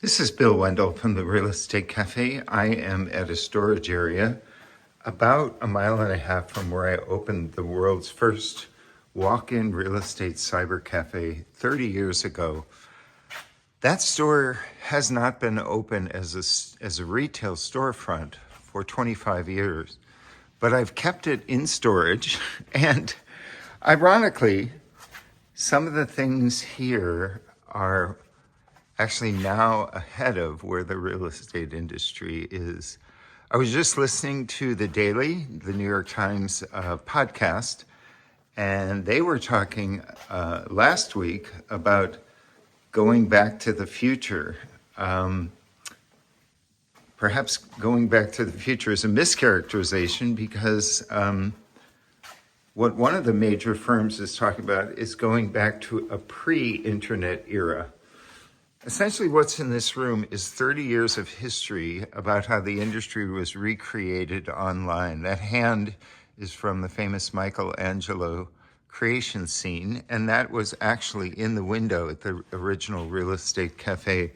This is Bill Wendell from the Real Estate Cafe. I am at a storage area about a mile and a half from where I opened the world's first walk-in real estate cyber cafe 30 years ago. That store has not been open as a retail storefront for 25 years, but I've kept it in storage. And ironically, some of the things here are actually now ahead of where the real estate industry is. I was just listening to The Daily, the New York Times podcast, and they were talking last week about going back to the future. Perhaps going back to the future is a mischaracterization because what one of the major firms is talking about is going back to a pre-internet era. Essentially, what's in this room is 30 years of history about how the industry was recreated online. That hand is from the famous Michelangelo creation scene, and that was actually in the window at the original Real Estate Cafe.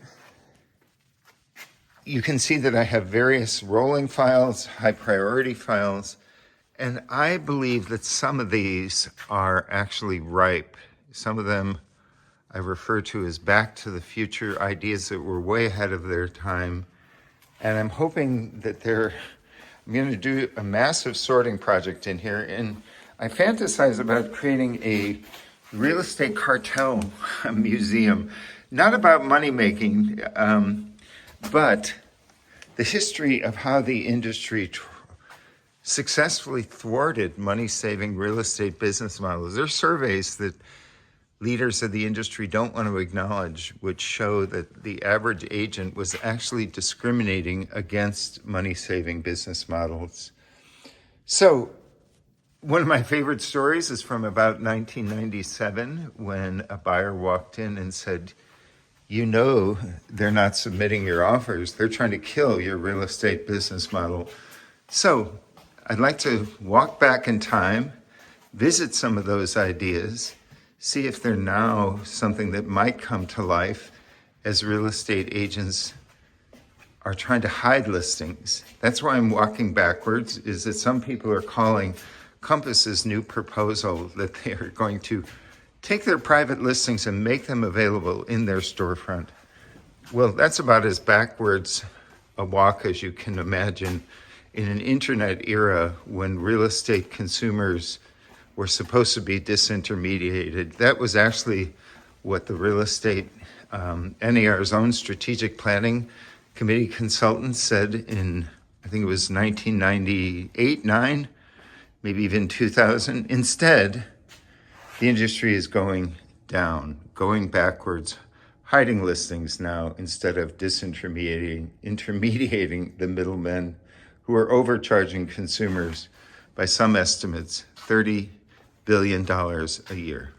You can see that I have various rolling files, high priority files, and I believe that some of these are actually ripe. Some of them I refer to as back to the future ideas that were way ahead of their time. And I'm hoping that I'm going to do a massive sorting project in here. And I fantasize about creating a real estate cartel museum, not about money making, but the history of how the industry successfully thwarted money-saving real estate business models. There are surveys that leaders of the industry don't want to acknowledge, which show that the average agent was actually discriminating against money-saving business models. So one of my favorite stories is from about 1997 when a buyer walked in and said, "You know, they're not submitting your offers. They're trying to kill your real estate business model." So I'd like to walk back in time, visit some of those ideas, see if they're now something that might come to life as real estate agents are trying to hide listings. That's why I'm walking backwards, is that some people are calling Compass's new proposal that they are going to take their private listings and make them available in their storefront. Well, that's about as backwards a walk as you can imagine in an internet era when real estate consumers were supposed to be disintermediated. That was actually what the real estate, NAR's own strategic planning committee consultants said in, I think it was 1998, 9, maybe even 2000. Instead, the industry is going down, going backwards, hiding listings now instead of intermediating the middlemen who are overcharging consumers by some estimates $30 billion a year.